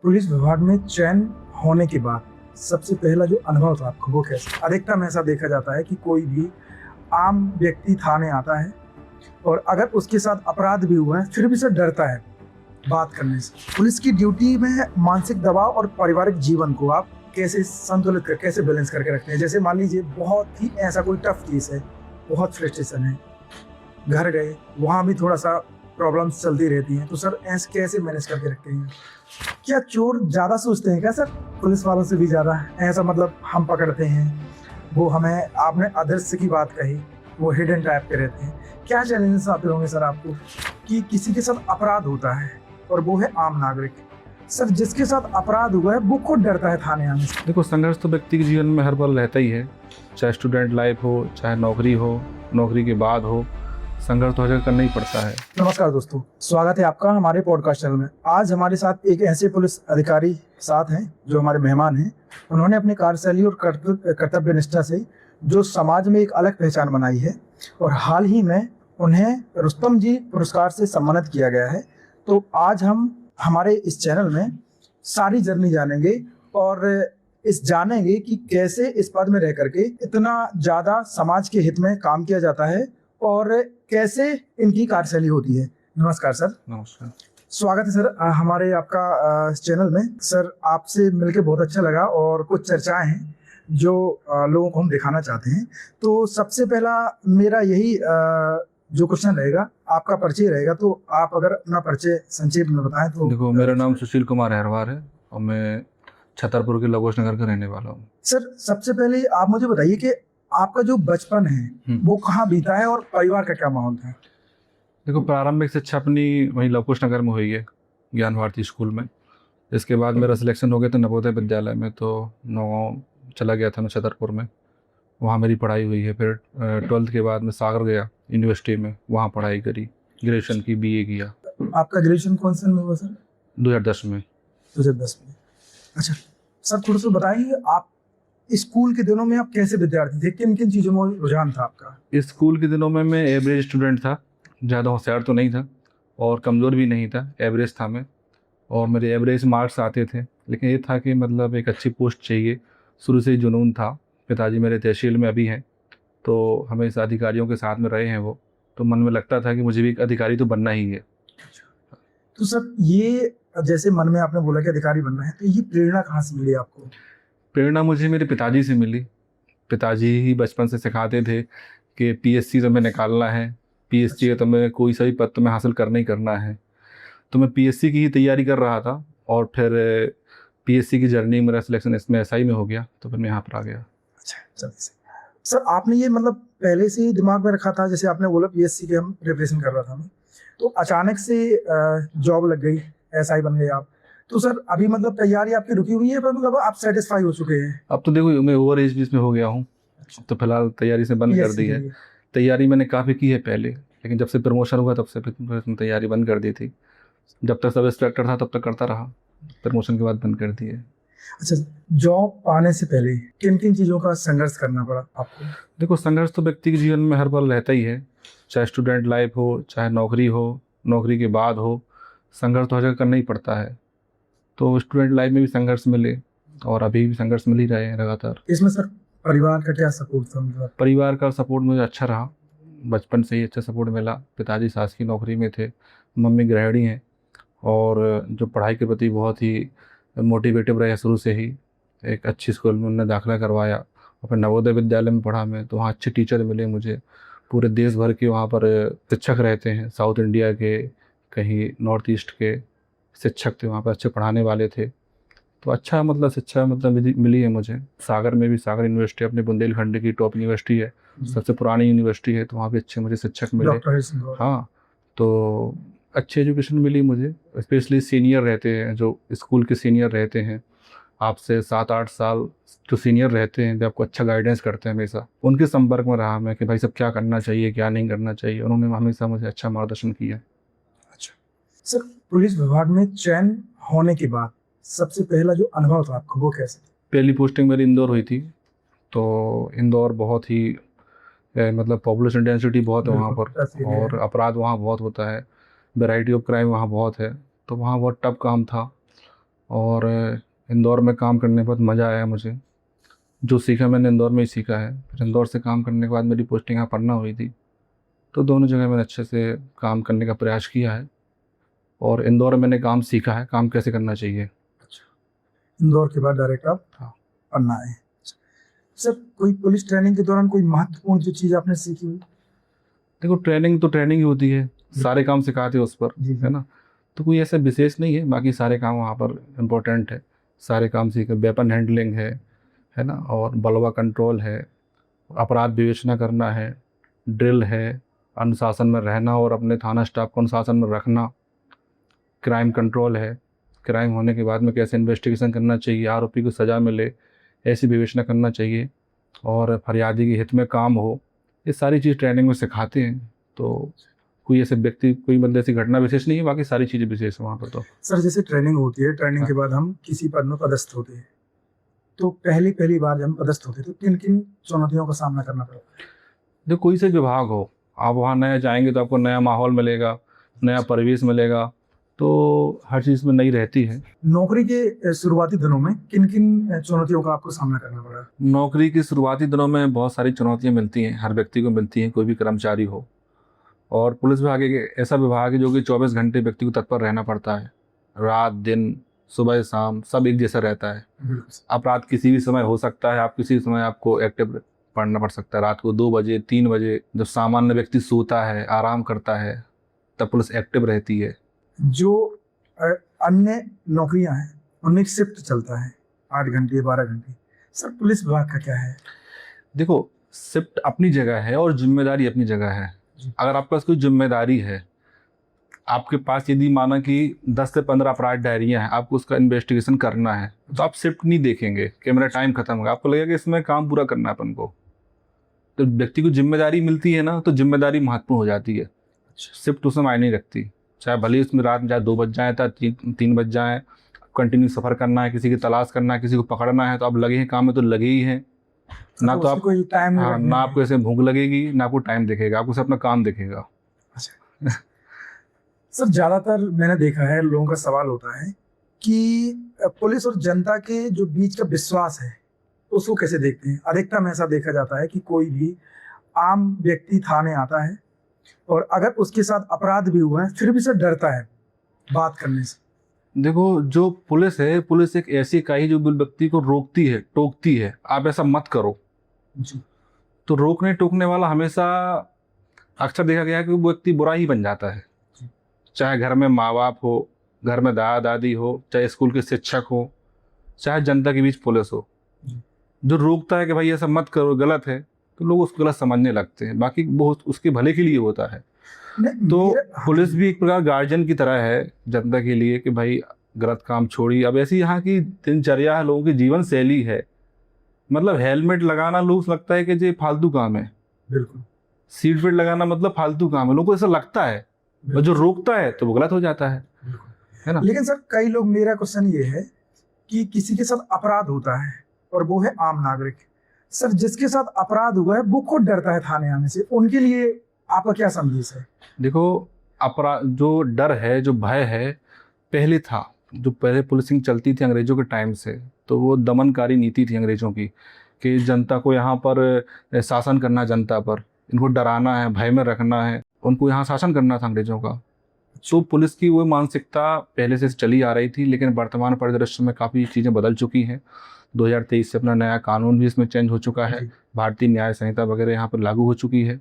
Police विभाग में चयन होने के बाद सबसे पहला जो अनुभव था आपको वो कैसा? अधिकतम ऐसा देखा जाता है कि कोई भी आम व्यक्ति थाने आता है और अगर उसके साथ अपराध भी हुआ है फिर भी सर डरता है बात करने से। पुलिस की ड्यूटी में मानसिक दबाव और पारिवारिक जीवन को आप कैसे संतुलित कर कैसे बैलेंस करके रखते हैं? जैसे मान लीजिए बहुत ही ऐसा कोई टफ केस है, बहुत फ्रस्ट्रेशन है, घर गए वहाँ भी थोड़ा सा प्रॉब्लम्स चलती रहती हैं, तो सर ऐसे कैसे मैनेज करके रखते हैं? क्या चोर ज़्यादा सोचते हैं क्या सर पुलिस वालों से भी ज़्यादा? ऐसा मतलब हम पकड़ते हैं वो हमें, आपने अदृश्य की बात कही, वो हिडन टाइप के रहते हैं। क्या चैलेंजेस आते होंगे सर आपको कि किसी के साथ अपराध होता है और वो है आम नागरिक, सर जिसके साथ अपराध हुआ है वो खुद डरता है थाने आने से? देखो, संघर्ष तो व्यक्ति के जीवन में हर पल रहता ही है, चाहे स्टूडेंट लाइफ हो, चाहे नौकरी हो, नौकरी के बाद हो, संघर्ष तो हर जगह करना ही पड़ता है। नमस्कार दोस्तों, स्वागत है आपका हमारे पॉडकास्ट चैनल में। आज हमारे साथ एक ऐसे पुलिस अधिकारी साथ हैं जो हमारे मेहमान हैं। उन्होंने अपनी कार्यशैली और कर्तव्य निष्ठा से जो समाज में एक अलग पहचान बनाई है और हाल ही में उन्हें रुस्तम जी पुरस्कार से सम्मानित किया गया है। तो आज हम हमारे इस चैनल में सारी जर्नी जानेंगे और इस जानेंगे कि कैसे इस पद में रह करके इतना ज़्यादा समाज के हित में काम किया जाता है और कैसे इनकी कार्यशैली होती है। नमस्कार सर। नमस्कार। स्वागत है सर हमारे आपका चैनल में। सर आपसे मिलके बहुत अच्छा लगा और कुछ चर्चाएं हैं जो लोगों को हम दिखाना चाहते हैं। तो सबसे पहला मेरा यही जो क्वेश्चन रहेगा, आपका परिचय रहेगा, तो आप अगर अपना परिचय संक्षेप में बताएं तो। देखो, मेरा नाम सुशील कुमार अहरवार है और मैं छतरपुर के लगोश नगर का रहने वाला हूँ। सर सबसे पहले आप मुझे बताइए कि आपका जो बचपन है वो कहाँ बीता है और परिवार का क्या माहौल था? देखो, प्रारंभिक शिक्षा अपनी वहीं लवकुश नगर में हुई है, ज्ञान भारती स्कूल में। इसके बाद मेरा सिलेक्शन हो गया था नवोदय विद्यालय में, तो नौगांव चला गया था मैं छतरपुर में, वहाँ मेरी पढ़ाई हुई है। फिर 12th के बाद मैं सागर गया यूनिवर्सिटी में, वहाँ पढ़ाई करी, ग्रेजुएशन की, BA किया। आपका ग्रेजुएशन कौन सा में हुआ सर? 2010 में। 2010 में। अच्छा सर, थोड़ा सा बताइए आप स्कूल के दिनों में आप कैसे विद्यार्थी थे, किन किन चीज़ों में रुझान था आपका? स्कूल के दिनों में मैं एवरेज स्टूडेंट था, ज़्यादा होशियार तो नहीं था और कमज़ोर भी नहीं था, एवरेज था मैं। और मेरे एवरेज मार्क्स आते थे, लेकिन ये था कि मतलब एक अच्छी पोस्ट चाहिए, शुरू से ही जुनून था। पिताजी मेरे तहसील में अभी हैं, तो हमेशा अधिकारियों के साथ में रहे हैं वो, तो मन में लगता था कि मुझे भी एक अधिकारी तो बनना ही है। तो सर ये जैसे मन में आपने बोला कि अधिकारी बनना है, तो ये प्रेरणा कहाँ से मिली आपको? प्रेरणा मुझे मेरे पिताजी से मिली। पिताजी ही बचपन से सिखाते थे कि PSC तुम्हें निकालना है, PSC का तुम्हें कोई सा भी पद तुम्हें हासिल करना ही करना है। तो मैं PSC की ही तैयारी कर रहा था और फिर PSC की जर्नी, मेरा सिलेक्शन इसमें SI में हो गया, तो फिर मैं यहाँ पर आ गया। अच्छा चलिए सर, आपने ये मतलब पहले से ही दिमाग में रखा था? जैसे आपने बोला PSC के हम प्रिपरेशन कर रहा था मैं, तो अचानक से जॉब लग गई, SI बन गए आप, तो सर अभी मतलब तैयारी आपकी रुकी हुई है पर मतलब आप सेटिस्फाई हो चुके हैं? अब तो देखो, मैं ओवर एज भी इसमें हो गया हूँ, तो फिलहाल तैयारी से बंद कर PSC दी के है। लिए? तैयारी मैंने काफ़ी की है पहले, लेकिन जब से प्रमोशन हुआ तब से फिर तैयारी बंद कर दी थी। जब तक सब इंस्पेक्टर था तब तक करता रहा, प्रमोशन के बाद बंद कर दी है। अच्छा, जॉब पाने से पहले किन किन चीज़ों का संघर्ष करना पड़ा आपको? देखो, संघर्ष तो व्यक्ति के जीवन में हर पल रहता ही है, चाहे स्टूडेंट लाइफ हो, चाहे नौकरी हो, नौकरी के बाद हो, संघर्ष तो हर जगह करना ही पड़ता है। तो स्टूडेंट लाइफ में भी संघर्ष मिले और अभी भी संघर्ष मिल ही रहे हैं लगातार। इसमें सर परिवार का क्या सपोर्ट था मतलब? परिवार का सपोर्ट मुझे अच्छा रहा, बचपन से ही अच्छा सपोर्ट मिला। पिताजी शासकीय की नौकरी में थे, मम्मी गृहिणी हैं और जो पढ़ाई के प्रति बहुत ही मोटिवेटिव रहे शुरू से ही। एक अच्छी स्कूल में उन्होंने दाखिला करवाया और फिर नवोदय विद्यालय में पढ़ा मैं, तो वहाँ अच्छे टीचर मिले मुझे। पूरे देश भर के वहाँ पर शिक्षक रहते हैं, साउथ इंडिया के, कहीं नॉर्थ ईस्ट के शिक्षक थे वहाँ पर, अच्छे पढ़ाने वाले थे। तो अच्छा मतलब शिक्षा मतलब मिली है मुझे। सागर में भी, सागर यूनिवर्सिटी अपने बुंदेलखंड की टॉप यूनिवर्सिटी है, सबसे पुरानी यूनिवर्सिटी है, तो वहाँ भी अच्छे मुझे शिक्षक मिले। हाँ, तो अच्छी एजुकेशन मिली मुझे। स्पेशली सीनियर रहते हैं, जो स्कूल के सीनियर रहते हैं, आपसे 7-8 साल जो सीनियर रहते हैं, वे आपको अच्छा गाइडेंस करते हैं। हमेशा उनके संपर्क में रहा मैं कि भाई सब क्या करना चाहिए, क्या नहीं करना चाहिए। उन्होंने हमेशा मुझे अच्छा मार्गदर्शन किया। अच्छा सर, पुलिस विभाग में चयन होने के बाद सबसे पहला जो अनुभव था आपको वो कैसे? पहली पोस्टिंग मेरी इंदौर हुई थी, तो इंदौर बहुत ही मतलब पॉपुलेशन डेंसिटी बहुत है वहाँ पर और अपराध वहाँ बहुत होता है, वैरायटी ऑफ क्राइम वहाँ बहुत है, तो वहाँ बहुत टफ काम था। और इंदौर में काम करने में बहुत मज़ा आया मुझे। जो सीखा मैंने इंदौर में ही सीखा है। फिर इंदौर से काम करने के बाद मेरी पोस्टिंग यहाँ पन्ना हुई थी, तो दोनों जगह मैंने अच्छे से काम करने का प्रयास किया है। और इंदौर में मैंने काम सीखा है, काम कैसे करना चाहिए। इंदौर के बाद डायरेक्ट आप हाँ। पन्ना आए। सर कोई पुलिस ट्रेनिंग के दौरान कोई महत्वपूर्ण जो चीज़ आपने सीखी हुई? देखो, ट्रेनिंग तो ट्रेनिंग ही होती है, सारे काम सिखाते हैं उस पर, जी है ना। तो कोई ऐसा विशेष नहीं है, बाकी सारे काम वहाँ पर इम्पोर्टेंट है। सारे काम सीखे, वेपन हैंडलिंग है ना, और बलवा कंट्रोल है, अपराध विवेचना करना है, ड्रिल है, अनुशासन में रहना और अपने थाना स्टाफ को अनुशासन में रखना, क्राइम कंट्रोल है, क्राइम होने के बाद में कैसे इन्वेस्टिगेशन करना चाहिए, आरोपी को सज़ा मिले ऐसी विवेचना करना चाहिए, और फरियादी के हित में काम हो, ये सारी चीज़ ट्रेनिंग में सिखाते हैं। तो कोई ऐसे व्यक्ति, कोई मतलब ऐसी घटना विशेष नहीं है, बाकी सारी चीज़ें विशेष है वहाँ पर। तो सर जैसे ट्रेनिंग होती है, ट्रेनिंग के हाँ। बाद हम किसी पद में पदस्थ होते हैं, तो पहली बार जब हम पदस्थ होते हैं तो किन किन चुनौतियों का सामना करना पड़ता है? जो कोई से विभाग हो, आप वहाँ नया जाएंगे तो आपको नया माहौल मिलेगा, नया परिवेश मिलेगा, तो हर चीज़ में नई रहती है। नौकरी के शुरुआती दिनों में किन किन चुनौतियों का आपको सामना करना पड़ा? नौकरी की शुरुआती दिनों में बहुत सारी चुनौतियाँ मिलती हैं, हर व्यक्ति को मिलती हैं, कोई भी कर्मचारी हो। और पुलिस विभाग एक ऐसा विभाग है जो कि 24 घंटे व्यक्ति को तत्पर रहना पड़ता है, रात दिन सुबह शाम सब एक जैसा रहता है। अपराध किसी भी समय हो सकता है, आप किसी भी समय आपको एक्टिव पढ़ना पड़ सकता है। रात को 2 बजे 3 बजे जब सामान्य व्यक्ति सोता है, आराम करता है, तब पुलिस एक्टिव रहती है। जो अ, अन्य नौकरियां हैं उनमें शिफ्ट चलता है 8 घंटे 12 घंटे, सर पुलिस विभाग का क्या है? देखो, शिफ्ट अपनी जगह है और जिम्मेदारी अपनी जगह है। अगर आपके पास कोई जिम्मेदारी है, आपके पास यदि माना कि 10 से 15 अपराध डायरियाँ हैं, आपको उसका इन्वेस्टिगेशन करना है, तो आप शिफ्ट नहीं देखेंगे कि मेरा टाइम खत्म होगा, आपको लगेगा कि इसमें काम पूरा करना है अपन को। तो व्यक्ति को जिम्मेदारी मिलती है ना, तो जिम्मेदारी महत्वपूर्ण हो जाती है। शिफ्ट उसमें मायने नहीं रखती, चाहे भले ही उसमें रात में चाहे 2 बज जाए, चाहे 3 बज जाए, कंटिन्यू सफ़र करना है, किसी की तलाश करना है, किसी को पकड़ना है, तो आप लगे हैं काम में, तो लगे ही हैं ना। तो आप कोई टाइम हाँ, ना आपको ऐसे भूख लगेगी, ना आपको टाइम दिखेगा, आपको सिर्फ अपना काम दिखेगा। सर ज्यादातर मैंने देखा है लोगों का सवाल होता है कि पुलिस और जनता के जो बीच का विश्वास है उसको कैसे देखते हैं? अधिकतम ऐसा देखा जाता है कि कोई भी आम व्यक्ति थाने आता है और अगर उसके साथ अपराध भी हुआ है फिर भी सर डरता है बात करने से। देखो, जो पुलिस है, पुलिस एक ऐसी इकाई जो व्यक्ति को रोकती है, टोकती है, आप ऐसा मत करो। जी। तो रोकने टोकने वाला हमेशा अक्सर देखा गया है कि वो व्यक्ति बुरा ही बन जाता है। चाहे घर में माँ बाप हो, घर में दादा दादी हो, चाहे स्कूल के शिक्षक हो, चाहे जनता के बीच पुलिस हो। जो रोकता है कि भाई ऐसा मत करो, गलत है, तो लोग उसको गलत समझने लगते हैं, बाकी वो उसके भले के लिए होता है। तो पुलिस भी एक प्रकार गार्जियन की तरह है जनता के लिए कि भाई गलत काम छोड़िए। अब ऐसी यहाँ की दिनचर्या है, लोगों की जीवन शैली है, मतलब हेलमेट लगाना लोग लगता है कि ये फालतू काम है। बिल्कुल। सीट बेल्ट लगाना मतलब फालतू काम है, लोगों को ऐसा लगता है, और जो रोकता है तो वो गलत हो जाता है ना। लेकिन सर कई लोग, मेरा क्वेश्चन ये है कि किसी के साथ अपराध होता है और वो है आम नागरिक, सर जिसके साथ अपराध हुआ है वो खुद डरता है थाने आने से, उनके लिए आपका क्या संदेश है? देखो, अपराध जो डर है, जो भय है, पहले था, जो पहले पुलिसिंग चलती थी अंग्रेजों के टाइम से, तो वो दमनकारी नीति थी अंग्रेजों की कि जनता को यहाँ पर शासन करना, जनता पर इनको डराना है, भय में रखना है, उनको यहाँ शासन करना था अंग्रेजों का। तो पुलिस की वो मानसिकता पहले से चली आ रही थी, लेकिन वर्तमान परिदृश्य में काफ़ी चीज़ें बदल चुकी हैं। 2023 से अपना नया कानून भी इसमें चेंज हो चुका है, भारतीय न्याय संहिता वगैरह यहाँ पर लागू हो चुकी है,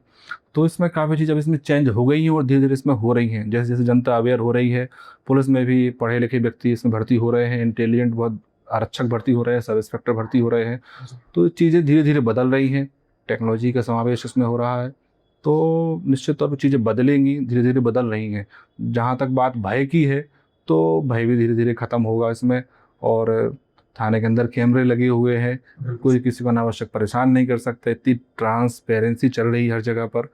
तो इसमें काफ़ी चीज़ अब इसमें चेंज हो गई हैं और धीरे धीरे इसमें हो रही हैं। जैसे जैसे जनता अवेयर हो रही है, पुलिस में भी पढ़े लिखे व्यक्ति इसमें भर्ती हो रहे हैं, इंटेलिजेंट बहुत आरक्षक भर्ती हो रहे हैं, सब इंस्पेक्टर भर्ती हो रहे हैं, तो चीज़ें धीरे धीरे बदल रही हैं, टेक्नोलॉजी का समावेश इसमें हो रहा है, तो निश्चित तौर पर चीज़ें बदलेंगी, धीरे धीरे बदल रही हैं। जहाँ तक बात भय की है, तो भय भी धीरे धीरे ख़त्म होगा इसमें, और थाने के अंदर कैमरे लगे हुए हैं, कोई किसी को अनावश्यक परेशान नहीं कर सकते, इतनी ट्रांसपेरेंसी चल रही है हर जगह पर,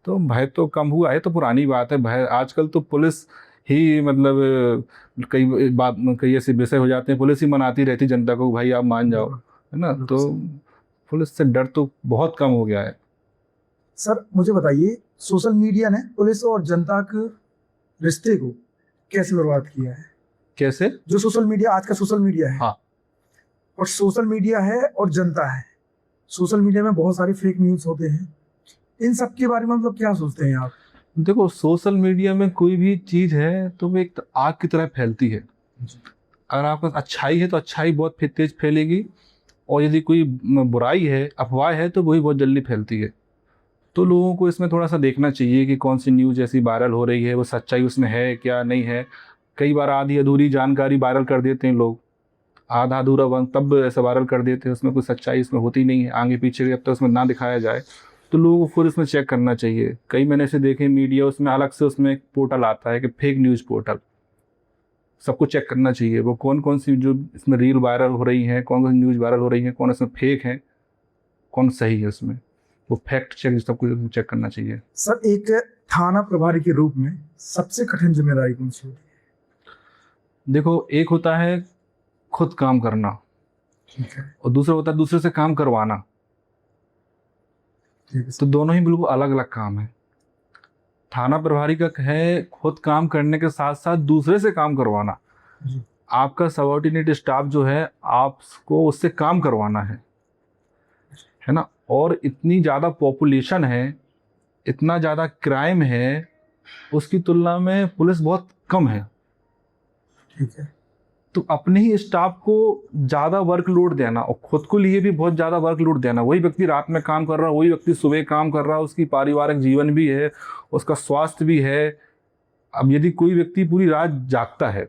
तो भय तो कम हुआ है। तो पुरानी बात है, भय आजकल तो पुलिस ही मतलब कई ऐसे विषय हो जाते हैं, पुलिस ही मनाती रहती जनता को, भाई आप मान जाओ, है ना। तो पुलिस से डर तो बहुत कम हो गया है। सर मुझे बताइए, सोशल मीडिया ने पुलिस और जनता के रिश्ते को कैसे बर्बाद किया है? कैसे? जो सोशल मीडिया, आज का सोशल मीडिया है, हाँ। और सोशल मीडिया है और जनता है, सोशल मीडिया में बहुत सारे फेक न्यूज़ होते हैं, इन सब के बारे में मतलब क्या सोचते हैं आप? देखो, सोशल मीडिया में कोई भी चीज़ है तो वो एक आग की तरह फैलती है। अगर आपका अच्छाई है तो अच्छाई बहुत तेज फैलेगी, और यदि कोई बुराई है, अफवाह है, तो वही बहुत जल्दी फैलती है। तो लोगों को इसमें थोड़ा सा देखना चाहिए कि कौन सी न्यूज़ ऐसी वायरल हो रही है, वो सच्चाई उसमें है क्या नहीं है। कई बार आधी अधूरी जानकारी वायरल कर देते हैं लोग, आधा अधूरा तब ऐसा वायरल कर देते हैं, उसमें कोई सच्चाई इसमें होती नहीं है, आगे पीछे जब तक उसमें ना दिखाया जाए। तो लोगों को खुद इसमें चेक करना चाहिए। कई मैंने ऐसे देखे मीडिया, उसमें अलग से उसमें एक पोर्टल आता है कि फेक न्यूज़ पोर्टल, सबको चेक करना चाहिए वो कौन कौन सी जो इसमें रील वायरल हो रही हैं, कौन कौन सी न्यूज़ वायरल हो रही हैं, कौन इसमें फेक है, कौन सही है, उसमें वो फैक्ट चेक सबको चेक करना चाहिए। सर, एक थाना प्रभारी के रूप में सबसे कठिन जिम्मेदारी कौन सी होती है? देखो, एक होता है खुद काम करना, ठीक है, और दूसरा होता है दूसरे से काम करवाना। ठीक है तो दोनों ही बिल्कुल अलग अलग काम है। थाना प्रभारी का है खुद काम करने के साथ साथ दूसरे से काम करवाना। जी। आपका सबऑर्डिनेट स्टाफ जो है, आपको उससे काम करवाना है ना। और इतनी ज़्यादा पॉपुलेशन है, इतना ज़्यादा क्राइम है, उसकी तुलना में पुलिस बहुत कम है। ठीक है, तो अपने ही स्टाफ को ज़्यादा वर्कलोड देना और खुद को लिए भी बहुत ज़्यादा वर्कलोड देना, वही व्यक्ति रात में काम कर रहा है, वही व्यक्ति सुबह काम कर रहा है, उसकी पारिवारिक जीवन भी है, उसका स्वास्थ्य भी है। अब यदि कोई व्यक्ति पूरी रात जागता है,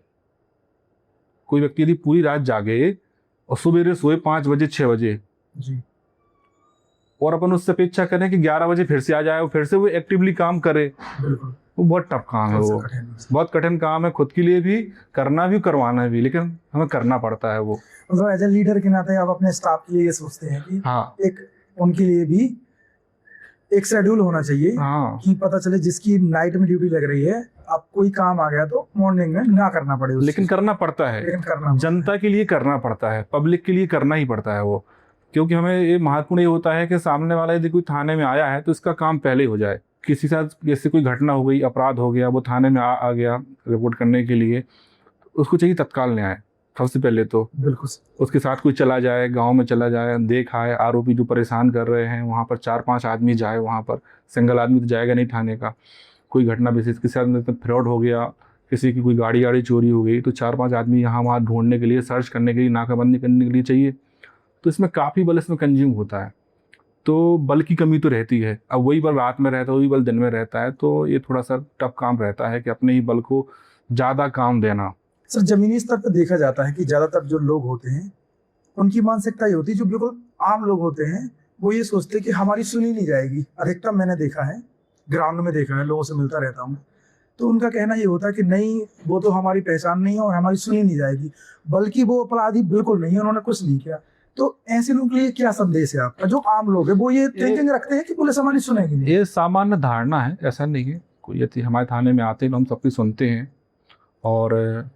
कोई व्यक्ति यदि पूरी रात जागे और सुबह सोए 5 बजे 6 बजे, जी, और अपन उससे अपेक्षा करें कि 11 बजे फिर से आ जाए और फिर से वो एक्टिवली काम करे, बिल्कुल, वो बहुत टफ काम है। वो बहुत कठिन काम है, खुद के लिए भी करना भी, करवाना भी, लेकिन हमें करना पड़ता है वो। मतलब एज ए लीडर के नाते आप अपने स्टाफ के लिए ये सोचते हैं कि हाँ, एक उनके लिए भी एक शेड्यूल होना चाहिए, हाँ, कि पता चले जिसकी नाइट में ड्यूटी लग रही है, अब कोई काम आ गया तो मॉर्निंग में ना करना पड़े उस लेकिन चीज़ को। करना पड़ता है। लेकिन करना पड़ता जनता के लिए करना पड़ता है, पब्लिक के लिए करना ही पड़ता है वो। क्योंकि हमें ये महत्वपूर्ण ये होता है कि सामने वाला यदि कोई थाने में आया है तो इसका काम पहले हो जाए। किसी के साथ जैसे कोई घटना हो गई, अपराध हो गया, वो थाने में आ गया रिपोर्ट करने के लिए, उसको चाहिए तत्काल न्याय सबसे पहले। तो है। बिल्कुल उसके साथ कोई चला जाए, गांव में चला जाए, देख आए, आरोपी जो परेशान कर रहे हैं वहाँ पर 4-5 आदमी जाए, वहाँ पर सिंगल आदमी तो जाएगा नहीं थाने का। कोई घटना विशेष के साथ फ्रॉड हो गया, किसी की कोई गाड़ी चोरी हो गई, तो 4-5 आदमी यहाँ वहाँ ढूंढने के लिए, सर्च करने के लिए, नाकाबंदी करने के लिए चाहिए। तो इसमें काफ़ी बल इसमें कंज्यूम होता है, तो बल की कमी तो रहती है। अब वही बल रात में रहता है, वही बल दिन में रहता है, तो ये थोड़ा सा टफ काम रहता है कि अपने ही बल को ज़्यादा काम देना। सर, जमीनी स्तर पर देखा जाता है कि ज्यादातर जो लोग होते हैं उनकी मानसिकता ये होती है, जो बिल्कुल आम लोग होते हैं वो ये सोचते हैं कि हमारी सुनी नहीं जाएगी। अधिकतर मैंने देखा है, ग्राउंड में देखा है, लोगों से मिलता रहता हूँ, तो उनका कहना ये होता है कि नहीं, वो तो हमारी पहचान नहीं है और हमारी सुनी नहीं जाएगी, बल्कि वो अपराधी बिल्कुल नहीं है, उन्होंने कुछ नहीं किया। तो ऐसे लोगों के लिए क्या संदेश है आपका? जो आम लोग है वो ये थिंकिंग रखते हैं कि पुलिस हमारी सुनेगी नहीं। ये सामान्य धारणा है, ऐसा नहीं है। कोई यदि हमारे थाने में आते हैं तो हम सबकी सुनते हैं, और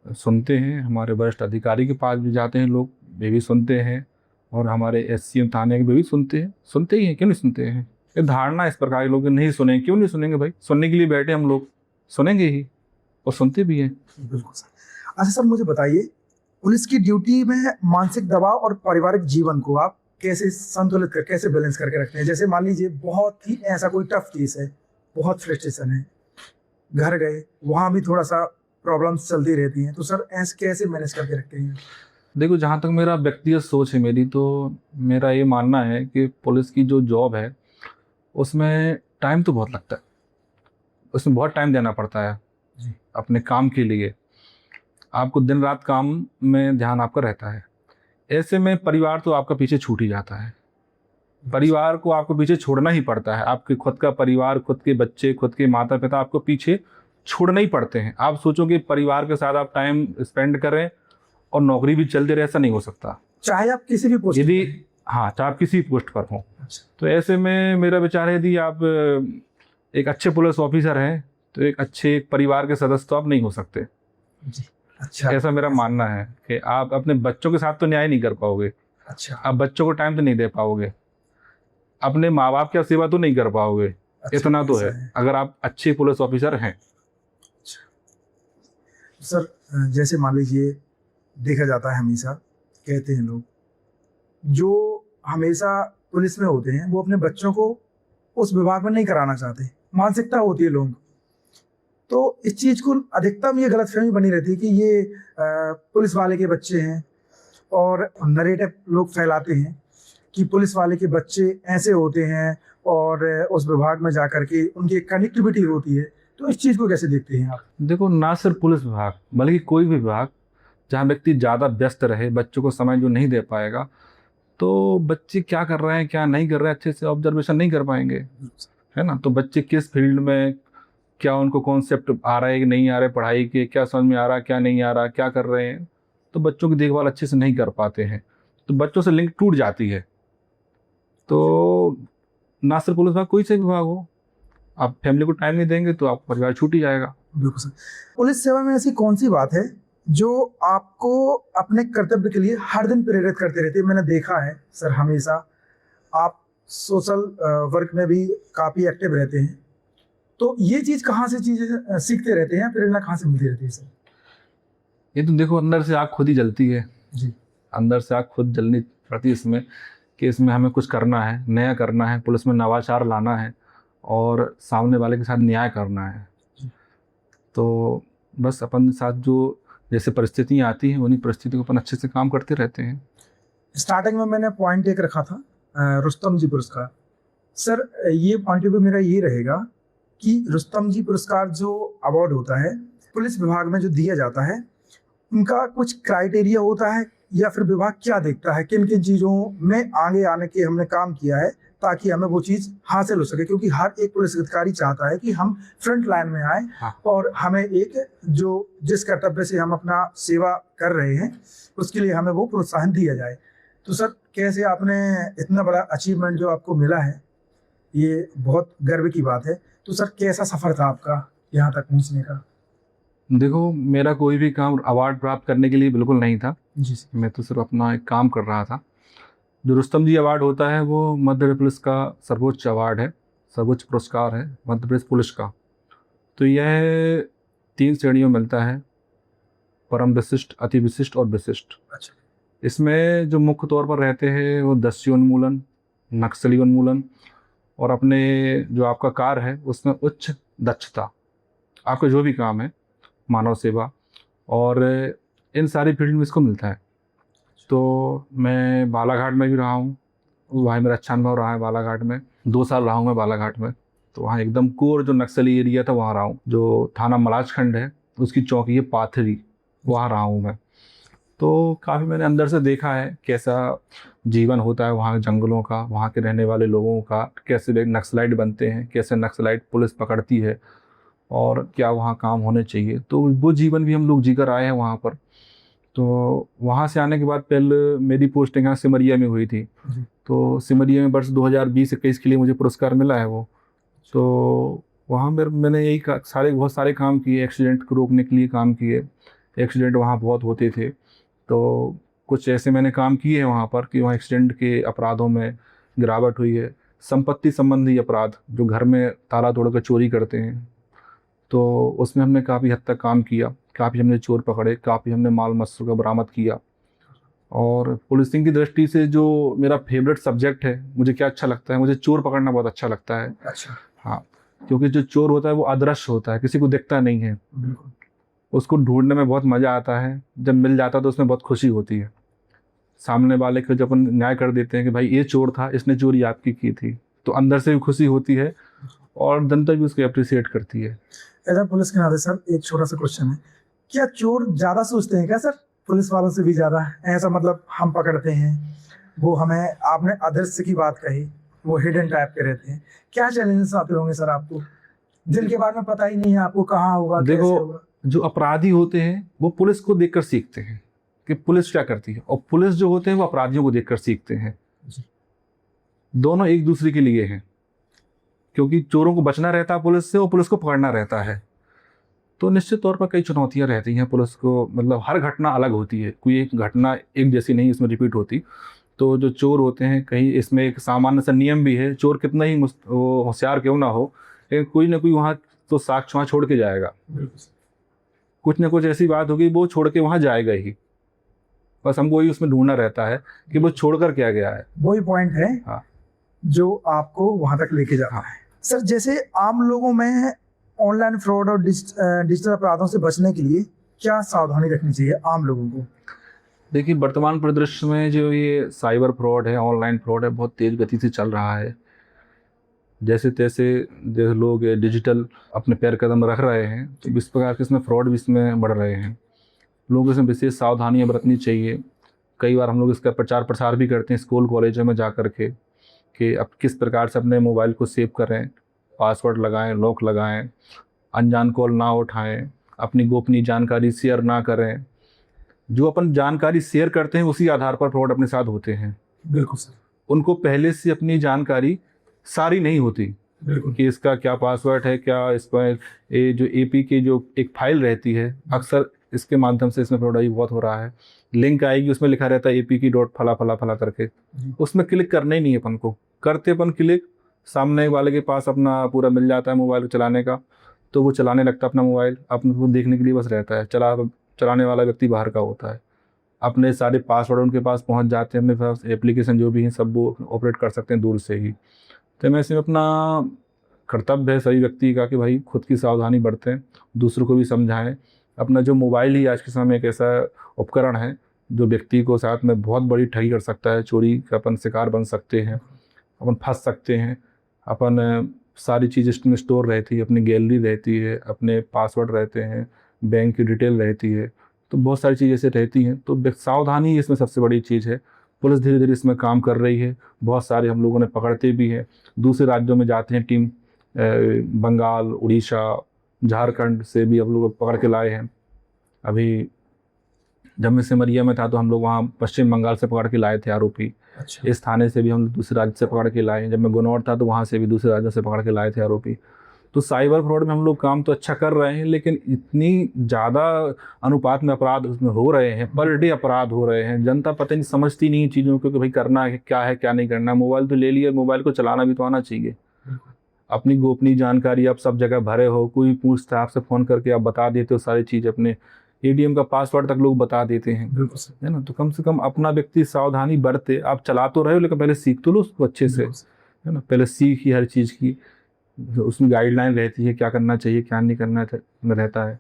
सुनते हैं, हमारे वरिष्ठ अधिकारी के पास भी जाते हैं लोग, वे भी सुनते हैं, और हमारे एससीएम थाने के भी सुनते हैं, सुनते ही हैं, क्यों नहीं सुनते हैं। ये धारणा इस प्रकार के लोग नहीं सुनेंगे, क्यों नहीं सुनेंगे भाई, सुनने के लिए बैठे हम लोग, सुनेंगे ही और सुनते भी हैं। बिल्कुल सर। अच्छा सर, मुझे बताइए, पुलिस की ड्यूटी में मानसिक दबाव और पारिवारिक जीवन को आप कैसे संतुलित कर, कैसे बैलेंस करके रखते हैं? जैसे मान लीजिए बहुत ही ऐसा कोई टफ केस है, बहुत फ्रस्ट्रेशन है, घर गए वहाँ भी थोड़ा सा प्रॉब्लम्स चलती रहती हैं, तो सर ऐसे कैसे मैनेज करके रखते हैं? देखो, जहाँ तक मेरा व्यक्तिगत सोच है मेरी, तो मेरा ये मानना है कि पुलिस की जो जॉब है उसमें टाइम तो बहुत लगता है, उसमें बहुत टाइम देना पड़ता है जी। अपने काम के लिए। आपको दिन रात काम में ध्यान आपका रहता है। ऐसे में परिवार तो आपका पीछे छूट ही जाता है, परिवार को आपको पीछे छोड़ना ही पड़ता है। आपके खुद का परिवार, खुद के बच्चे, खुद के माता पिता आपको पीछे छोड़ना ही पड़ते हैं। आप सोचो कि परिवार के साथ आप टाइम स्पेंड करें और नौकरी भी चलती रहे, ऐसा नहीं हो सकता। चाहे आप किसी भी पोस्ट यदि हाँ, चाहे आप किसी पोस्ट पर हों। अच्छा। तो ऐसे में मेरा विचार है, यदि आप एक अच्छे पुलिस ऑफिसर हैं तो एक अच्छे परिवार के सदस्य तो आप नहीं हो सकते। जी। अच्छा, ऐसा मेरा मानना है कि आप अपने बच्चों के साथ तो न्याय नहीं कर पाओगे, अच्छा, आप बच्चों को टाइम तो नहीं दे पाओगे, अपने माँ बाप की सेवा तो नहीं कर पाओगे। अच्छा, इतना तो ऐसा है अगर आप अच्छे पुलिस ऑफिसर हैं। सर जैसे मान लीजिए देखा जाता है, हमेशा कहते हैं लोग जो हमेशा पुलिस में होते हैं वो अपने बच्चों को उस विभाग में नहीं कराना चाहते, मानसिकता होती है लोगों की। तो इस चीज को अधिकतम ये गलतफहमी बनी रहती है कि ये पुलिस वाले के बच्चे हैं, और नरेटिव लोग फैलाते हैं कि पुलिस वाले के बच्चे ऐसे होते हैं और उस विभाग में जाकर के उनकी कनेक्टिविटी होती है। तो इस चीज को कैसे देखते हैं आप? देखो, ना सिर्फ पुलिस विभाग बल्कि कोई भी विभाग जहाँ व्यक्ति ज़्यादा व्यस्त रहे, बच्चों को समय जो नहीं दे पाएगा, तो बच्चे क्या कर रहे हैं क्या नहीं कर रहे हैं अच्छे से ऑब्जर्वेशन नहीं कर पाएंगे, है ना। तो बच्चे किस फील्ड में, क्या उनको कॉन्सेप्ट आ रहा है कि नहीं आ रहा है पढ़ाई के, क्या समझ में आ रहा है क्या नहीं आ रहा, क्या कर रहे हैं, तो बच्चों की देखभाल अच्छे से नहीं कर पाते हैं, तो बच्चों से लिंक टूट जाती है। तो ना सिर्फ पुलिस विभाग, कोई से भी विभाग हो, आप फैमिली को टाइम नहीं देंगे तो आपका परिवार छूट ही जाएगा। बिल्कुल सर। पुलिस सेवा में ऐसी कौन सी बात है जो आपको अपने कर्तव्य के लिए हर दिन प्रेरित करते रहती है? मैंने देखा है सर, हमेशा आप सोशल वर्क में भी काफ़ी एक्टिव रहते हैं, तो ये चीज़ कहाँ से चीज़ें सीखते रहते हैं, प्रेरणा कहाँ से मिलती रहती है सर? ये तो देखो, अंदर से आग खुद ही जलती है जी। अंदर से आग खुद जलनी पड़ती है इसमें, कि इसमें हमें कुछ करना है, नया करना है, पुलिस में नवाचार लाना है और सामने वाले के साथ न्याय करना है। तो बस अपन साथ जो जैसे परिस्थितियाँ आती हैं उन्हीं परिस्थितियों पर अपन अच्छे से काम करते रहते हैं। स्टार्टिंग में मैंने पॉइंट एक रखा था, रुस्तम जी पुरस्कार। सर ये पॉइंट भी मेरा ये रहेगा कि रुस्तम जी पुरस्कार जो अवार्ड होता है पुलिस विभाग में जो दिया जाता है, उनका कुछ क्राइटेरिया होता है या फिर विभाग क्या देखता है, किन किन चीज़ों में आगे आने के हमने काम किया है ताकि हमें वो चीज़ हासिल हो सके? क्योंकि हर एक पुलिस अधिकारी चाहता है कि हम फ्रंट लाइन में आए। हाँ। और हमें एक जो जिस कर्तव्य से हम अपना सेवा कर रहे हैं उसके लिए हमें वो प्रोत्साहन दिया जाए। तो सर कैसे आपने इतना बड़ा अचीवमेंट जो आपको मिला है, ये बहुत गर्व की बात है। तो सर कैसा सफ़र था आपका यहाँ तक पहुँचने का? देखो, मेरा कोई भी काम अवार्ड प्राप्त करने के लिए बिल्कुल नहीं था जी सर। मैं तो सिर्फ अपना एक काम कर रहा था। जो रुस्तम जी अवार्ड होता है वो मध्य प्रदेश पुलिस का सर्वोच्च अवार्ड है, सर्वोच्च पुरस्कार है मध्य प्रदेश पुलिस का। तो यह 3 श्रेणियों में मिलता है, परम विशिष्ट, अति विशिष्ट और विशिष्ट। अच्छा। इसमें जो मुख्य तौर पर रहते हैं वो दस्यु उन्मूलन, नक्सली उन्मूलन और अपने जो आपका कार्य है उसमें उच्च दक्षता, आपका जो भी काम है, मानव सेवा, और इन सारी फील्ड में इसको मिलता है। तो मैं बालाघाट में भी रहा हूँ, वहाँ मेरा अच्छा अनुभव रहा है। बालाघाट में 2 साल रहा हूँ मैं बालाघाट में, तो वहाँ एकदम कोर जो नक्सली एरिया था वहाँ रहा हूँ। जो थाना मलाजखंड है उसकी चौकी है पाथरी, वहाँ रहा हूँ मैं। तो काफ़ी मैंने अंदर से देखा है कैसा जीवन होता है वहाँ के जंगलों का, वहाँ के रहने वाले लोगों का, कैसे वे नक्सलाइट बनते हैं, कैसे नक्सलाइट पुलिस पकड़ती है और क्या वहाँ काम होने चाहिए। तो वो जीवन भी हम लोग जीकर आए हैं वहाँ पर। तो वहाँ से आने के बाद पहले मेरी पोस्टिंग यहाँ सिमरिया में हुई थी। तो सिमरिया में वर्ष 2020-21 के लिए मुझे पुरस्कार मिला है वो। तो वहाँ मैंने यही बहुत सारे काम किए, एक्सीडेंट को रोकने के लिए काम किए। एक्सीडेंट वहाँ बहुत होते थे, तो कुछ ऐसे मैंने काम किए हैं वहाँ पर कि वहाँ एक्सीडेंट के अपराधों में गिरावट हुई है। संपत्ति संबंधी अपराध, जो घर में ताला तोड़ कर चोरी करते हैं, तो उसमें हमने काफ़ी हद तक काम किया। काफ़ी हमने चोर पकड़े, काफ़ी हमने माल मस्सों का बरामद किया। और पुलिसिंग की दृष्टि से जो मेरा फेवरेट सब्जेक्ट है, मुझे क्या अच्छा लगता है, मुझे चोर पकड़ना बहुत अच्छा लगता है। अच्छा। हाँ, क्योंकि जो चोर होता है वो अदृश्य होता है, किसी को दिखता नहीं है। उसको ढूंढने में बहुत मज़ा आता है, जब मिल जाता है तो उसमें बहुत खुशी होती है। सामने वाले को जब अपन न्याय कर देते हैं कि भाई ये चोर था, इसने चोरी आपकी की थी, तो अंदर से भी खुशी होती है और जनता भी उसको अप्रिसिएट करती है। एज पुलिस के नाते सर एक छोटा सा क्वेश्चन है, क्या चोर ज्यादा सोचते हैं क्या सर पुलिस वालों से भी ज्यादा? ऐसा मतलब हम पकड़ते हैं वो हमें, आपने अदृश्य की बात कही, वो हिडन टाइप के रहते हैं, क्या चैलेंजेस आते होंगे सर आपको जिनके बारे में पता ही नहीं है आपको कहाँ होगा, कैसे देखो, होगा? जो अपराधी होते हैं वो पुलिस को देखकर सीखते हैं कि पुलिस क्या करती है, और पुलिस जो होते हैं वो अपराधियों को देखकर सीखते हैं। दोनों एक दूसरे के लिए हैं, क्योंकि चोरों को बचना रहता है पुलिस से और पुलिस को पकड़ना रहता है। तो निश्चित तौर पर कई चुनौतियां रहती हैं पुलिस को, मतलब हर घटना अलग होती है, कोई एक घटना एक जैसी नहीं इसमें रिपीट होती। तो जो चोर होते हैं, कहीं इसमें एक सामान्य सा नियम भी है, चोर कितना ही होशियार क्यों ना हो, लेकिन कोई ना कोई वहाँ तो साक्ष्य वहाँ छोड़ के जाएगा। कुछ ना कुछ ऐसी बात होगी, वो छोड़ के वहाँ जाएगा ही। बस हमको वही उसमें ढूंढना रहता है कि वो छोड़कर क्या गया है। वही पॉइंट है हाँ। जो आपको वहां तक लेके जाता है। सर, जैसे आम लोगों में ऑनलाइन फ्रॉड और डिजिटल अपराधों से बचने के लिए क्या सावधानी रखनी चाहिए आम लोगों को? देखिए, वर्तमान परिदृश्य में जो ये साइबर फ्रॉड है, ऑनलाइन फ्रॉड है, बहुत तेज़ गति से चल रहा है। जैसे तैसे जैसे लोग डिजिटल अपने पैर कदम रख रहे हैं, तो इस प्रकार के इसमें फ्रॉड भी इसमें बढ़ रहे हैं। लोगों को इसमें विशेष सावधानियां बरतनी चाहिए। कई बार हम लोग इसका प्रचार प्रसार भी करते हैं स्कूल कॉलेजों में जा कर के, कि अब किस प्रकार से अपने मोबाइल को सेव करें, पासवर्ड लगाएं, लॉक लगाएं, अनजान कॉल ना उठाएं, अपनी गोपनीय जानकारी शेयर ना करें। जो अपन जानकारी शेयर करते हैं उसी आधार पर फ्रॉड अपने साथ होते हैं। बिल्कुल सर। उनको पहले से अपनी जानकारी सारी नहीं होती बिल्कुल। कि इसका क्या पासवर्ड है, क्या इस पर ये जो एपी की जो एक फाइल रहती है, अक्सर इसके माध्यम से इसमें फ्रॉड बहुत हो रहा है। लिंक आएगी, उसमें लिखा रहता है एपी की डॉट फला फला फला करके, उसमें क्लिक करना ही नहीं है अपन को। करते अपन क्लिक, सामने वाले के पास अपना पूरा मिल जाता है मोबाइल चलाने का, तो वो चलाने लगता है अपना मोबाइल, अपने को देखने के लिए बस रहता है। चलाने वाला व्यक्ति बाहर का होता है। अपने सारे पासवर्ड उनके पास पहुंच जाते हैं, अपने पास एप्लीकेशन जो भी हैं सब वो ऑपरेट कर सकते हैं दूर से ही। तो मैं इसमें अपना कर्तव्य है सभी व्यक्ति का कि भाई खुद की सावधानी बरतें, दूसरों को भी समझाएं। अपना जो मोबाइल ही आज के समय एक ऐसा उपकरण है जो व्यक्ति को साथ में बहुत बड़ी ठगी कर सकता है। चोरी का अपन शिकार बन सकते हैं, अपन फंस सकते हैं। अपन सारी चीज़ इसमें स्टोर रहती है, अपनी गैलरी रहती है, अपने पासवर्ड रहते हैं, बैंक की डिटेल रहती है, तो बहुत सारी चीज़ें ऐसे रहती हैं। तो सावधानी इसमें सबसे बड़ी चीज़ है। पुलिस धीरे धीरे इसमें काम कर रही है, बहुत सारे हम लोगों ने पकड़ते भी हैं। दूसरे राज्यों में जाते हैं टीम, बंगाल, उड़ीसा, झारखंड से भी हम लोग पकड़ के लाए हैं। अभी जब मैं सिमरिया में था तो हम लोग वहाँ पश्चिम बंगाल से पकड़ के लाए थे आरोपी। अच्छा। इस थाने से भी हम दूसरे राज्य से पकड़ के लाए हैं। जब मैं गुनौर था तो वहाँ से भी दूसरे राज्यों से पकड़ के लाए थे आरोपी। तो साइबर फ्रॉड में हम लोग काम तो अच्छा कर रहे हैं, लेकिन इतनी ज़्यादा अनुपात में अपराध उसमें हो रहे हैं, पर डे अपराध हो रहे हैं। जनता पता नहीं समझती नहीं चीज़ों को कि भाई करना है क्या नहीं करना। मोबाइल तो ले लिया, मोबाइल को चलाना भी तो आना चाहिए। अपनी गोपनीय जानकारी आप सब जगह भरे हो, कोई पूछता है आपसे फ़ोन करके आप बता देते हो सारी चीज़, अपने एटीएम का पासवर्ड तक लोग बता देते हैं, है ना। तो कम से कम अपना व्यक्ति सावधानी बरते। आप चला तो रहे हो लेकिन पहले सीख तो लो उसको अच्छे से, है ना। पहले सीख ही हर चीज़ की, उसमें गाइडलाइन रहती है क्या करना चाहिए क्या नहीं करना रहता है,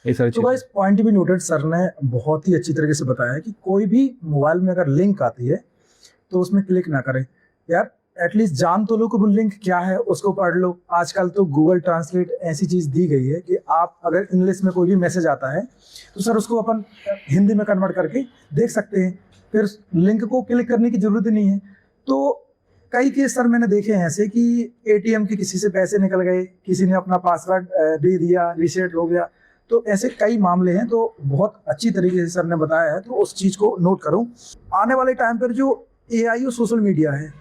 ये सारी चीज़। तो इस पॉइंट भी नोटेड, सर ने बहुत ही अच्छी तरीके से बताया कि कोई भी मोबाइल में अगर लिंक आती है तो उसमें क्लिक ना करें। यार एटलीस्ट जान तो लो कि वो लिंक क्या है, उसको पढ़ लो। आजकल तो गूगल ट्रांसलेट ऐसी चीज़ दी गई है कि आप अगर इंग्लिश में कोई भी मैसेज आता है तो सर उसको अपन हिंदी में कन्वर्ट करके देख सकते हैं, फिर लिंक को क्लिक करने की ज़रूरत ही नहीं है। तो कई केस सर मैंने देखे हैं ऐसे कि एटीएम के किसी से पैसे निकल गए, किसी ने अपना पासवर्ड दे दिया, रीसेट हो गया, तो ऐसे कई मामले हैं। तो बहुत अच्छी तरीके से सर ने बताया है, तो उस चीज़ को नोट करो। आने वाले टाइम पर जो एआई और सोशल मीडिया है,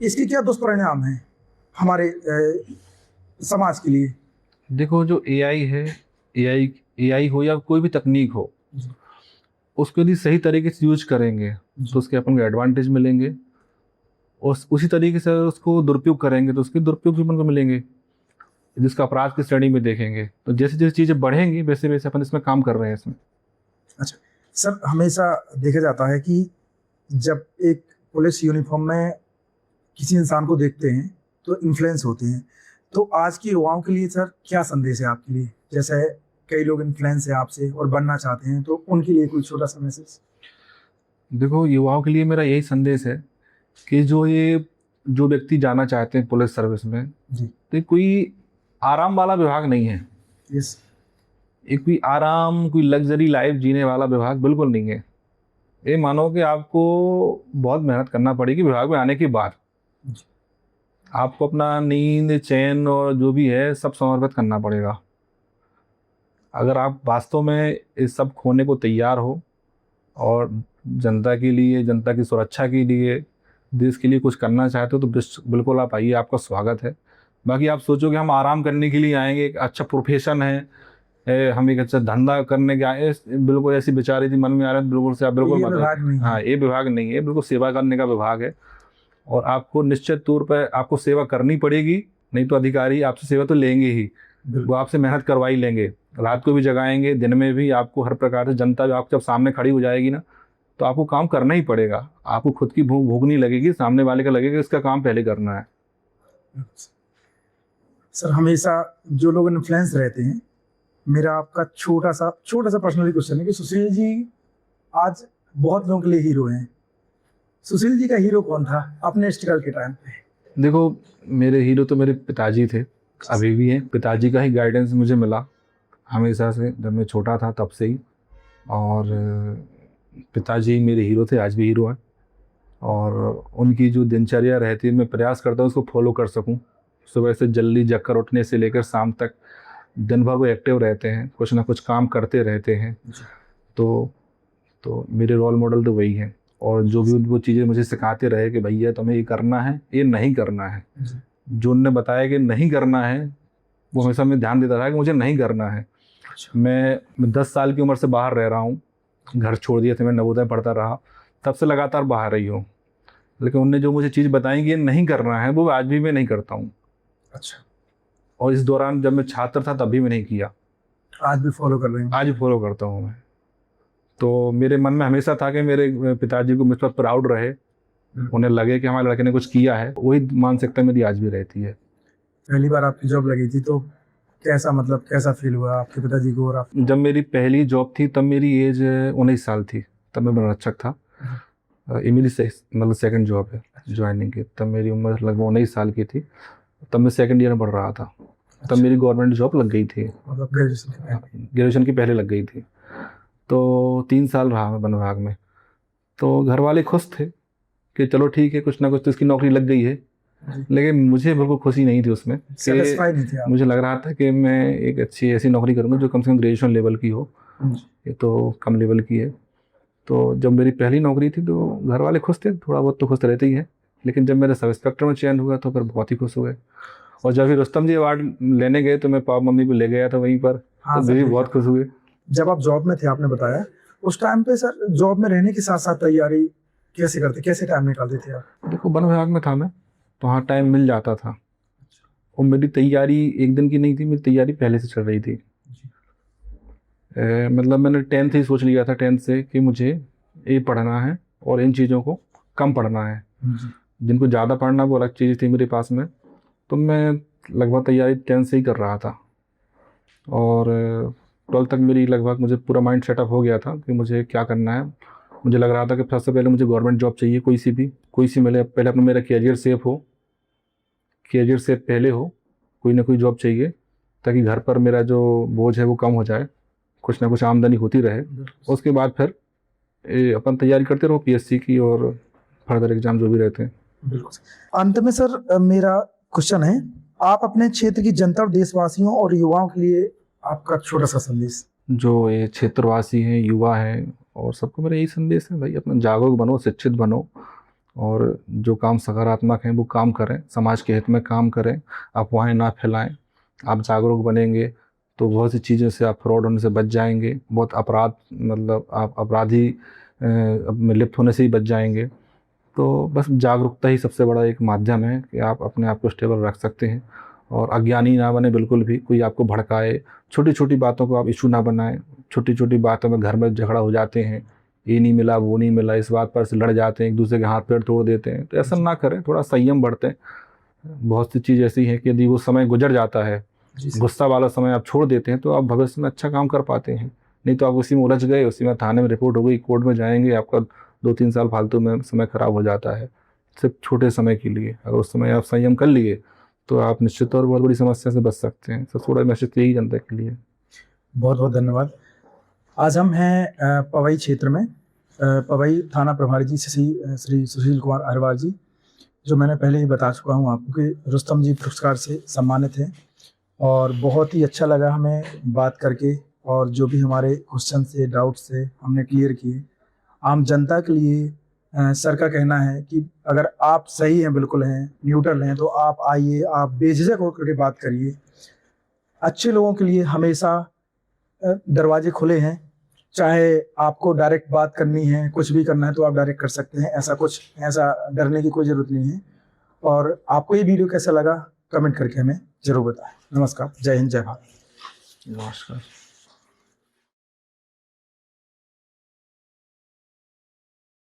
इसके क्या दुष्परिणाम हैं हमारे समाज के लिए? देखो, जो एआई है, एआई हो या कोई भी तकनीक हो, उसको यदि सही तरीके से यूज करेंगे तो उसके अपन को एडवांटेज मिलेंगे, और उसी तरीके से उसको दुरुपयोग करेंगे तो उसके दुरुपयोग भी अपन को मिलेंगे। जिसका अपराध की श्रेणी में देखेंगे तो जैसे जैसे चीज़ें बढ़ेंगी वैसे वैसे अपन इसमें काम कर रहे हैं इसमें। अच्छा सर, हमेशा देखा जाता है कि जब एक पुलिस यूनिफॉर्म में किसी इंसान को देखते हैं तो इन्फ्लुएंस होते हैं। तो आज के युवाओं के लिए सर क्या संदेश है आपके लिए? जैसे कई लोग इन्फ्लुएंस है आपसे और बनना चाहते हैं, तो उनके लिए कोई छोटा सा मैसेज? देखो, युवाओं के लिए मेरा यही संदेश है कि जो व्यक्ति जाना चाहते हैं पुलिस सर्विस में जी, तो कोई आराम वाला विभाग नहीं है। यस। एक कोई आराम, कोई लग्जरी लाइफ जीने वाला विभाग बिल्कुल नहीं है। ये मानो कि आपको बहुत मेहनत करना पड़ेगी विभाग में आने के बाद। आपको अपना नींद, चैन और जो भी है सब समर्पित करना पड़ेगा। अगर आप वास्तव में इस सब खोने को तैयार हो और जनता के लिए, जनता की सुरक्षा के लिए, देश के लिए कुछ करना चाहते हो तो बिल्कुल आप आइए, आपका स्वागत है। बाकी आप सोचो कि हम आराम करने के लिए आएंगे, एक अच्छा प्रोफेशन है, हम एक अच्छा धंधा करने के आए, बिल्कुल ऐसी विचार यदि मन में आ रहे हैं बिल्कुल से आप बिल्कुल ये विभाग नहीं है। हाँ, ये विभाग नहीं है, बिल्कुल सेवा करने का विभाग है। और आपको निश्चित तौर पर आपको सेवा करनी पड़ेगी, नहीं तो अधिकारी आपसे सेवा तो लेंगे ही, वो आपसे मेहनत करवा ही लेंगे। रात को भी जगाएंगे, दिन में भी आपको हर प्रकार से जनता जो आप जब सामने खड़ी हो जाएगी ना, तो आपको काम करना ही पड़ेगा। आपको खुद की भूख नहीं लगेगी, सामने वाले का लगेगा इसका काम पहले करना है। सर हमेशा जो लोग इन्फ्लुएंस रहते हैं, मेरा आपका छोटा सा पर्सनली क्वेश्चन है कि सुशील जी आज बहुत लोगों के लिए हीरो हैं। सुशील जी का हीरो कौन था अपने स्ट्रगल के टाइम पे? देखो, मेरे हीरो तो मेरे पिताजी थे, अभी भी हैं। पिताजी का ही गाइडेंस मुझे मिला हमेशा से, जब मैं छोटा था तब से ही। और पिताजी मेरे हीरो थे, आज भी हीरो हैं। और उनकी जो दिनचर्या रहती है, मैं प्रयास करता हूँ उसको फॉलो कर सकूँ। सुबह से जल्दी जगकर उठने से लेकर शाम तक दिन भर वो एक्टिव रहते हैं, कुछ ना कुछ काम करते रहते हैं। तो मेरे रोल मॉडल तो वही हैं। और जो भी वो चीज़ें मुझे सिखाते रहे कि भैया तुम्हें ये करना है, ये नहीं करना है, जो उनने बताया कि नहीं करना है, वो हमेशा मैं ध्यान देता रहा कि मुझे नहीं करना है। मैं 10 साल की उम्र से बाहर रह रहा हूँ, घर छोड़ दिया था, मैं नवोदय पढ़ता रहा, तब से लगातार बाहर ही हूँ। लेकिन उनने जो मुझे चीज़ बताई कि ये नहीं करना है, वो आज भी मैं नहीं करता हूँ। अच्छा। और इस दौरान जब मैं छात्र था तब भी मैं नहीं किया, आज भी फॉलो कर रहे हैं? आज भी फॉलो करता हूँ मैं। तो मेरे मन में हमेशा था कि मेरे पिताजी को मुझ पर प्राउड रहे, उन्हें लगे कि हमारे लड़के ने कुछ किया है। वही मानसिकता मेरी आज भी रहती है। पहली बार आपकी जॉब लगी थी तो कैसा फील हुआ आपके पिताजी को? और आप? जब मेरी पहली जॉब थी तब मेरी एज 19 साल थी, तब मैं वनरक्षक था। ये मेरी मतलब सेकंड जॉब है ज्वाइनिंग की। तब मेरी उम्र लगभग 19 साल की थी, तब मैं सेकंड ईयर में पढ़ रहा था। तब मेरी गवर्नमेंट जॉब लग गई थी, मतलब ग्रेजुएशन की पहले लग गई थी। तो 3 साल रहा मैं वन विभाग में। तो घर वाले खुश थे कि चलो ठीक है, कुछ ना कुछ तो इसकी नौकरी लग गई है। लेकिन मुझे बिल्कुल खुशी नहीं थी उसमें, सेटिस्फाई नहीं थे आप? मुझे लग रहा था कि मैं एक अच्छी ऐसी नौकरी करूँगा जो कम से कम ग्रेजुएशन लेवल की हो, ये तो कम लेवल की है। तो जब मेरी पहली नौकरी थी तो घर वाले खुश थे, थोड़ा बहुत तो खुश रहते ही हैं। लेकिन जब मेरे सब इंस्पेक्टर में चयन हुआ तो फिर बहुत ही खुश हुए। और जब भी रुस्तम जी अवार्ड लेने गए तो मैं पापा मम्मी को ले गया था वहीं पर, हाँ, तो भी बहुत खुश हुए। जब आप जॉब में थे, आपने बताया, उस टाइम पे सर जॉब में रहने के साथ साथ तैयारी कैसे करते, कैसे टाइम निकालते थे आप? देखो, वन विभाग में था मैं, तो हाँ टाइम मिल जाता था। और मेरी तैयारी एक दिन की नहीं थी, मेरी तैयारी पहले से चल रही थी। मतलब मैंने 10th ही सोच लिया था, 10th से कि मुझे ये पढ़ना है और इन चीज़ों को कम पढ़ना है। जिनको ज़्यादा पढ़ना वो अलग चीज़ थी मेरे पास में। तो मैं लगभग तैयारी 10th से ही कर रहा था। और 12th तक मेरी लगभग मुझे पूरा माइंड सेटअप हो गया था कि मुझे क्या करना है। मुझे लग रहा था कि सबसे पहले मुझे गवर्नमेंट जॉब चाहिए, कोई सी मिले, पहले अपना मेरा कैरियर सेफ हो, कैरियर से पहले हो, कोई ना कोई जॉब चाहिए ताकि घर पर मेरा जो बोझ है वो कम हो जाए, कुछ ना कुछ आमदनी होती रहे। उसके बाद फिर अपन तैयारी करते रहो पीएससी की और फर्दर एग्जाम जो भी रहते हैं। बिल्कुल। अंत में सर मेरा क्वेश्चन है, आप अपने क्षेत्र की जनता और देशवासियों और युवाओं के लिए आपका छोटा सा संदेश। जो ये क्षेत्रवासी हैं, युवा हैं, और सबको मेरा यही संदेश है, भाई अपना जागरूक बनो, शिक्षित बनो, और जो काम सकारात्मक हैं वो काम करें, समाज के हित में काम करें, अफवाहें ना फैलाएं। आप जागरूक बनेंगे तो बहुत सी चीज़ों से आप फ्रॉड होने से बच जाएंगे, बहुत अपराध मतलब आप अपराधी में लिप्त होने से ही बच जाएंगे। तो बस जागरूकता ही सबसे बड़ा एक माध्यम है कि आप अपने आप को स्टेबल रख सकते हैं। और अज्ञानी ना बने बिल्कुल भी, कोई आपको भड़काए, छोटी छोटी बातों को आप इशू ना बनाएं। छोटी छोटी बातों में घर में झगड़ा हो जाते हैं, ये नहीं मिला वो नहीं मिला, इस बात पर से लड़ जाते हैं, एक दूसरे के हाथ पैर तोड़ देते हैं। तो ऐसा ना करें, थोड़ा संयम बरतें। बहुत सी चीज़ ऐसी है कि यदि वो समय गुजर जाता है, गुस्सा वाला समय आप छोड़ देते हैं, तो आप भविष्य में अच्छा काम कर पाते हैं। नहीं तो आप उसी में उलझ गए, उसी में थाने में रिपोर्ट हो गई, कोर्ट में जाएंगे, आपका 2-3 साल फालतू में समय खराब हो जाता है सिर्फ छोटे समय के लिए। अगर उस समय आप संयम कर लिए तो आप निश्चित तौर पर बहुत बड़ी समस्या से बच सकते हैं। तो थोड़ा मैसेज यही जनता के लिए। बहुत बहुत धन्यवाद। आज हम हैं पवई क्षेत्र में, पवई थाना प्रभारी जी श्री सुशील कुमार अग्रवाल जी, जो मैंने पहले ही बता चुका हूँ आपको कि रुस्तम जी पुरस्कार से सम्मानित हैं। और बहुत ही अच्छा लगा हमें बात करके, और जो भी हमारे क्वेश्चन से डाउट से हमने क्लियर किए। आम जनता के लिए सर का कहना है कि अगर आप सही हैं, बिल्कुल हैं, न्यूट्रल हैं, तो आप आइए, आप बेझिझक होकर के बात करिए। अच्छे लोगों के लिए हमेशा दरवाजे खुले हैं। चाहे आपको डायरेक्ट बात करनी है, कुछ भी करना है तो आप डायरेक्ट कर सकते हैं। ऐसा डरने की कोई ज़रूरत नहीं है। और आपको ये वीडियो कैसा लगा कमेंट करके हमें ज़रूर बताएं। नमस्कार, जय हिंद, जय भारत। नमस्कार।